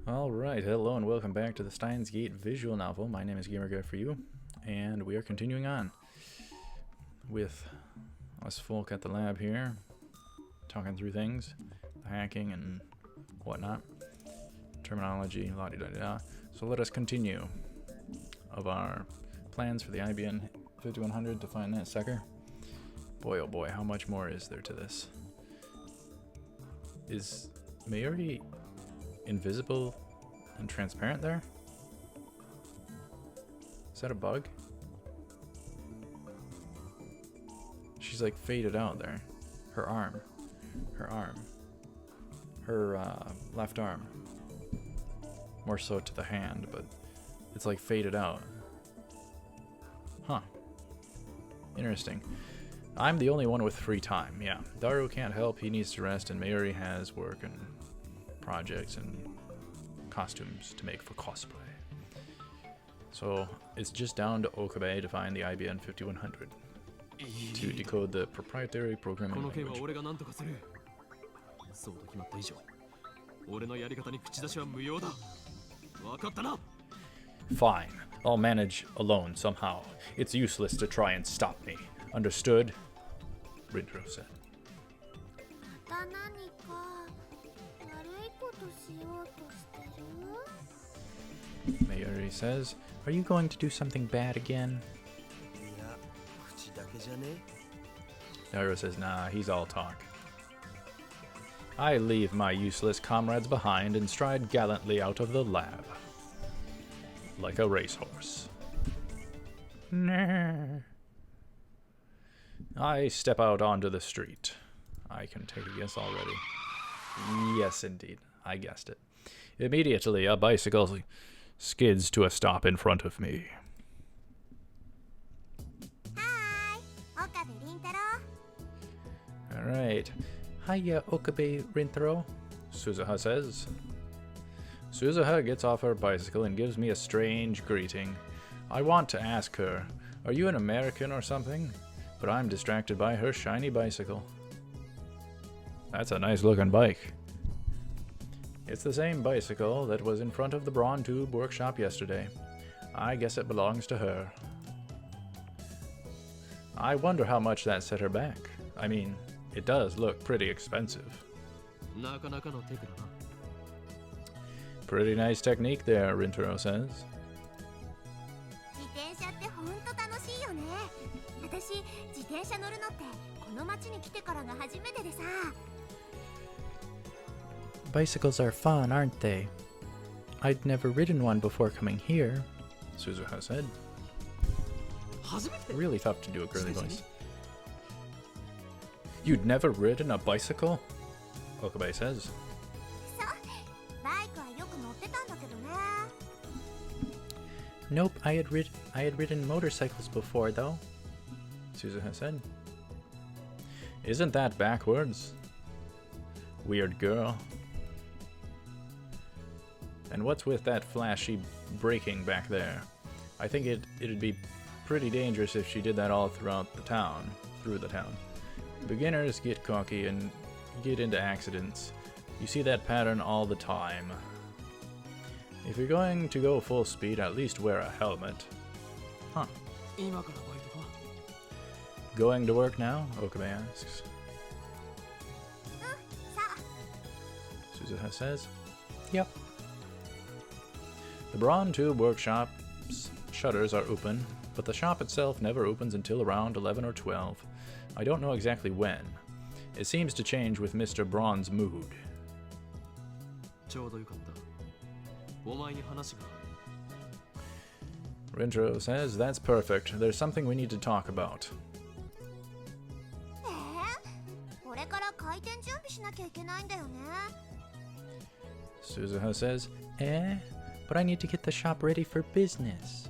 Alright, hello and welcome back to the Steins visual novel. My name is GamerGuy4You, and we are continuing on with us folk at the lab here, talking through things, hacking and whatnot, terminology, la-di-da-di-da. So let us continue of our plans for the IBN 5100 to find that sucker. Boy oh boy, how much more is there to this? Is Mayuri invisible and transparent there? Is that a bug? She's like faded out there. Her arm. Her left arm. More so to the hand, but it's like faded out. Huh. Interesting. I'm the only one with free time, yeah. Daru can't help, he needs to rest, and Mayuri has work and projects and costumes to make for cosplay. So it's just down to Okabe to find the IBN 5100 to decode the proprietary programming language. Fine, I'll manage alone somehow. It's useless to try and stop me. Understood? Rindro said. Mayuri says, "Are you going to do something bad again?" Daru says, "Nah, he's all talk." I leave my useless comrades behind and stride gallantly out of the lab. Like a racehorse. Nah. I step out onto the street. I can take a guess already. Yes, indeed. I guessed it. Immediately, a bicycle skids to a stop in front of me. Hi, Okabe Rintaro. Alright. Hiya, Okabe Rintaro, Suzuha says. Suzuha gets off her bicycle and gives me a strange greeting. I want to ask her, "Are you an American or something?" But I'm distracted by her shiny bicycle. That's a nice looking bike. It's the same bicycle that was in front of the Brawn Tube workshop yesterday. I guess it belongs to her. I wonder how much that set her back. I mean, it does look pretty expensive. Pretty nice technique there, Rintaro says. Bicycles are fun, aren't they? I'd never ridden one before coming here, Suzuha said. Really tough to do a girly voice. You'd never ridden a bicycle? Okabe says. Nope, I had ridden motorcycles before though, Suzuha said. Isn't that backwards? Weird girl. And what's with that flashy braking back there? I think it'd be pretty dangerous if she did that all through the town. Beginners get cocky and get into accidents. You see that pattern all the time. If you're going to go full speed, at least wear a helmet. Huh. Going to work now? Okabe asks. Suzuha says. Yep. The Brawn Tube workshop's shutters are open, but the shop itself never opens until around 11 or 12. I don't know exactly when. It seems to change with Mr. Brawn's mood. Rintaro says, "That's perfect. There's something we need to talk about." Suzuha says, but I need to get the shop ready for business.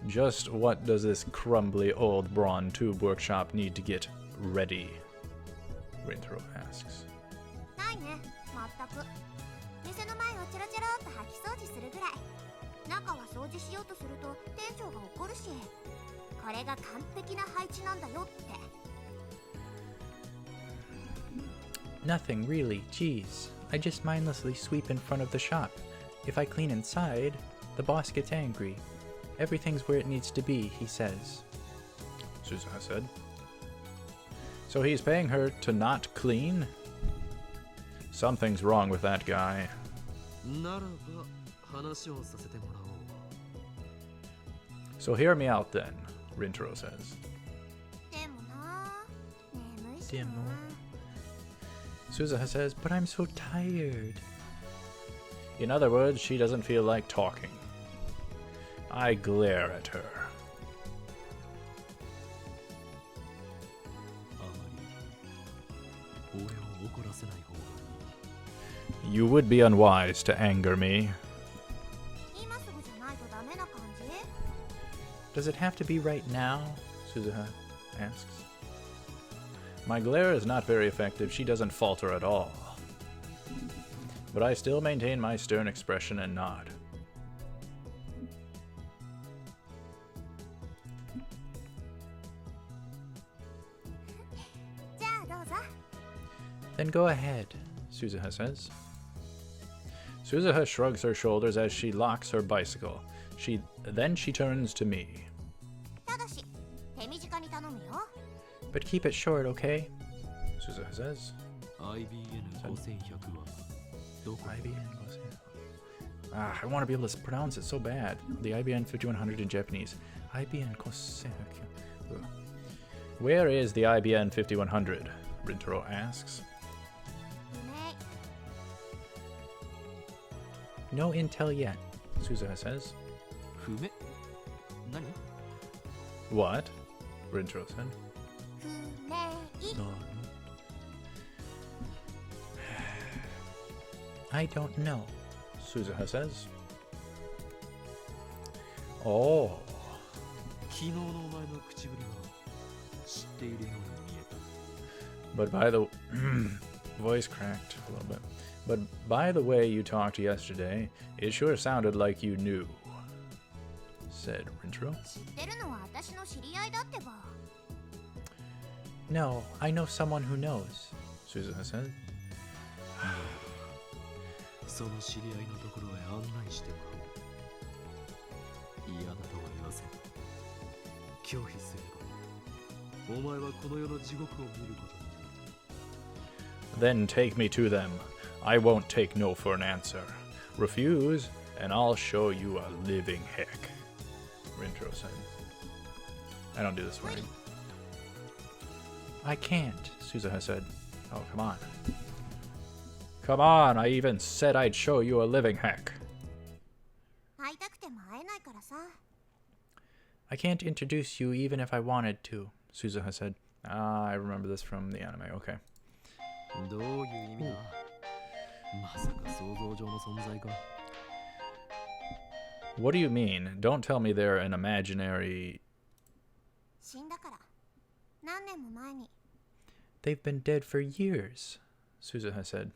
Just what does this crumbly old Brawn Tube workshop need to get ready? Rintaro asks. Nothing, really. Geez. I just mindlessly sweep in front of the shop. If I clean inside, the boss gets angry. Everything's where it needs to be, he says. Suzuha said. So he's paying her to not clean? Something's wrong with that guy. So hear me out then, Rintaro says. Suzuha says, but I'm so tired. In other words, she doesn't feel like talking. I glare at her. You would be unwise to anger me. Does it have to be right now? Suzuha asks. My glare is not very effective. She doesn't falter at all. But I still maintain my stern expression and nod. Then go ahead, Suzuha says. Suzuha shrugs her shoulders as she locks her bicycle. Then she turns to me. But keep it short, okay? Suzuha says. I want to be able to pronounce it so bad. The IBN 5100 in Japanese. IBN Kosei. Where is the IBN 5100? Rintaro asks. No intel yet, Suzuha says. What? Rintaro said. I don't know, Suzuha says. Oh. But by the voice cracked a little bit. But by the way you talked yesterday, it sure sounded like you knew, said Rintaro. No, I know someone who knows, Suzuha said. Then take me to them. I won't take no for an answer. Refuse, and I'll show you a living heck, Rintaro said. I don't do this right. I can't, Suzuha said. Oh, come on. Come on, I even said I'd show you a living heck. I can't introduce you even if I wanted to, Suzuha said. Ah, I remember this from the anime, okay. What do you mean? Don't tell me they're an imaginary... They've been dead for years, Suzuha said.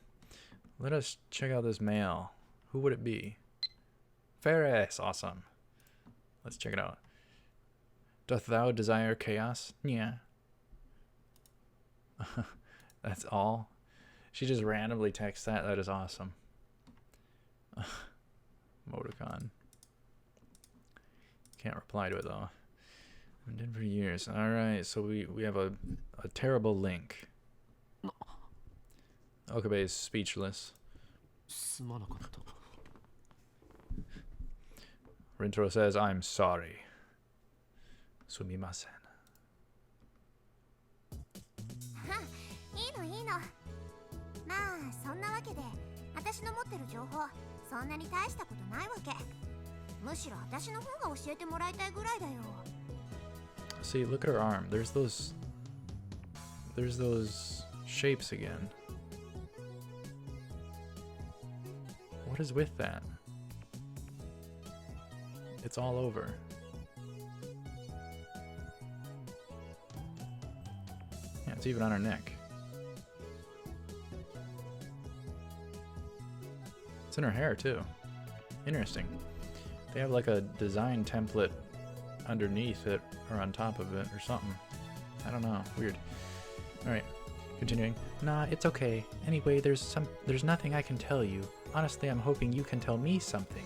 Let us check out this mail. Who would it be? Ferris, awesome. Let's check it out. Doth thou desire chaos? Yeah. That's all? She just randomly texts that? That is awesome. Motorcon. Can't reply to it though. I've been dead for years. Alright, so we have a terrible link. Okabe is speechless. Rintaro says, I'm sorry. Sumimasen. See, look at her arm. There's those shapes again. What is with that? It's all over. Yeah, it's even on her neck. It's in her hair too. Interesting. They have like a design template underneath it or on top of it or something. I don't know. Weird. Alright. Continuing, nah, it's okay. Anyway, there's nothing I can tell you. Honestly, I'm hoping you can tell me something,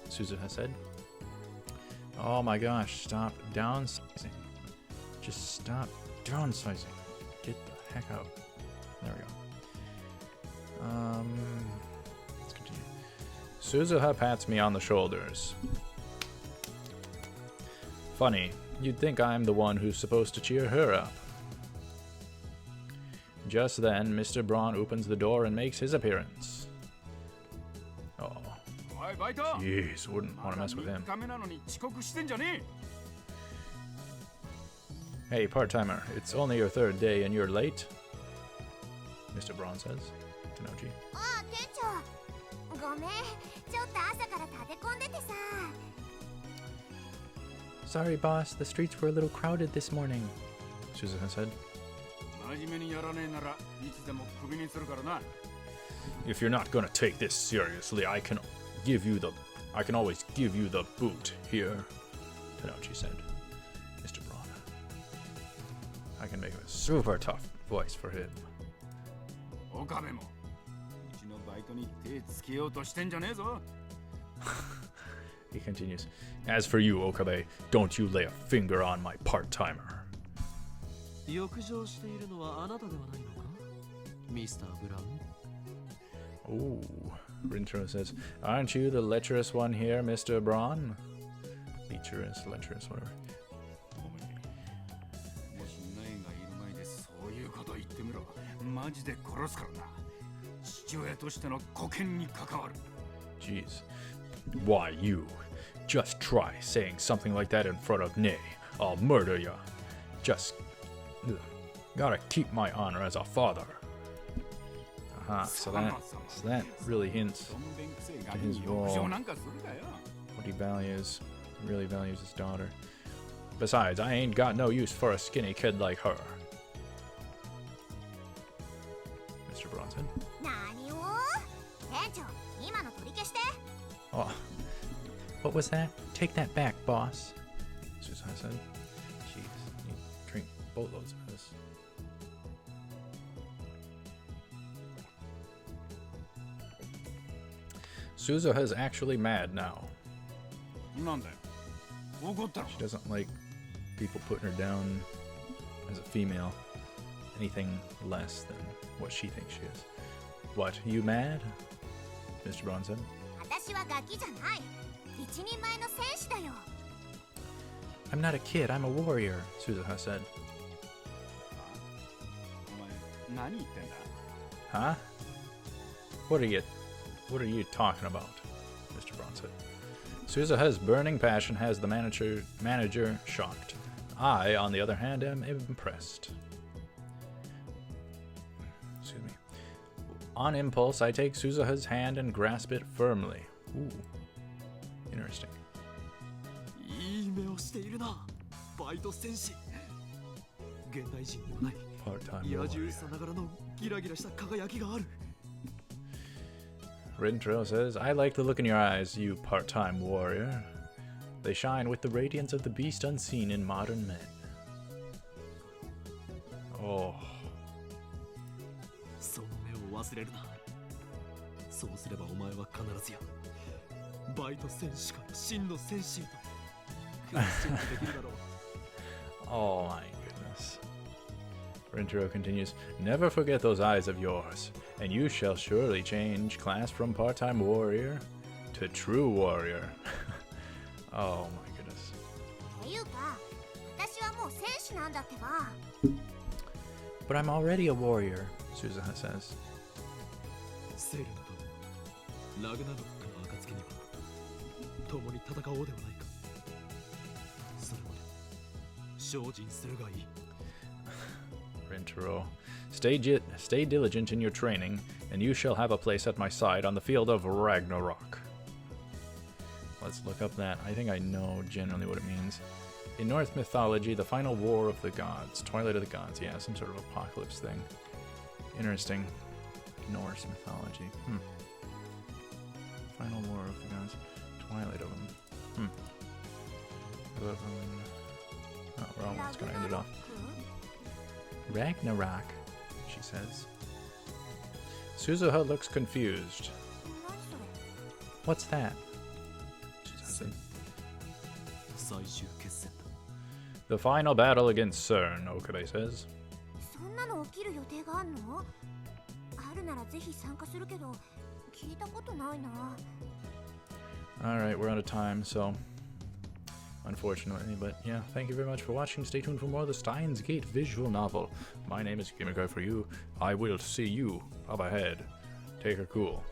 Suzuha said. Oh my gosh, stop downsizing. Just stop downsizing. Get the heck out. There we go. Let's continue. Suzuha pats me on the shoulders. Funny, you'd think I'm the one who's supposed to cheer her up. Just then, Mr. Braun opens the door and makes his appearance. Oh. Jeez, wouldn't want to mess with him. Hey, part-timer, it's only your third day and you're late? Mr. Braun says to Noji. あ、店長。ごめん。ちょっと朝から立て込んでてさ。Sorry, boss, the streets were a little crowded this morning, Suzuha said. If you're not gonna take this seriously, I can always give you the boot here, Tanochi said. Mr. Braun. I can make a super tough voice for him. He continues. As for you, Okabe, don't you lay a finger on my part-timer. Ooh, Rintaro says, aren't you the lecherous one here, Mr. Braun? Lecherous, whatever. Jeez. Why you? Just try saying something like that in front of Nei. I'll murder ya. Just gotta keep my honor as a father. Aha, so that really hints to his role. What he values. He really values his daughter. Besides, I ain't got no use for a skinny kid like her. Mr. Bronson. Oh, what was that? Take that back, boss. Suzuha said. Jeez, you drink boatloads of this. Suzuha's actually mad now. She doesn't like people putting her down as a female. Anything less than what she thinks she is. What, you mad? Mr. Braun said. I'm not a kid, I'm a warrior, Suzuha said. Huh? What are you talking about? Mr. Braun said. Suzuha's burning passion has the manager shocked. I, on the other hand, am impressed. Excuse me. On impulse, I take Suzuha's hand and grasp it firmly. Ooh. Interesting. Part-time warrior. Rintaro says, I like the look in your eyes, you part-time warrior. They shine with the radiance of the beast unseen in modern men. Oh. Oh my goodness. Rintaro continues, never forget those eyes of yours, and you shall surely change class from part-time warrior to true warrior. Oh my goodness. But I'm already a warrior, Suzuha says. Rintaro, stay diligent in your training, and you shall have a place at my side on the field of Ragnarok. Let's look up that. I think I know generally what it means. In Norse mythology, the final war of the gods. Twilight of the gods, yeah, some sort of apocalypse thing. Interesting. Norse mythology. Final war of the gods. Twilight of them. Oh, well, it's gonna end it off. Ragnarok. Jeez. she says. Suzuha looks confused. 何それ What's that? She doesn't. 最終決戦だ。 The final battle against CERN, Okabe says. そんなの起きる予定があんの？あるならぜひ参加するけど聞いたことないな。 Alright, we're out of time, so unfortunately, but yeah, thank you very much for watching. Stay tuned for more of the Steins Gate visual novel. My name is Gamer Guy for you. I will see you up ahead. Take her cool.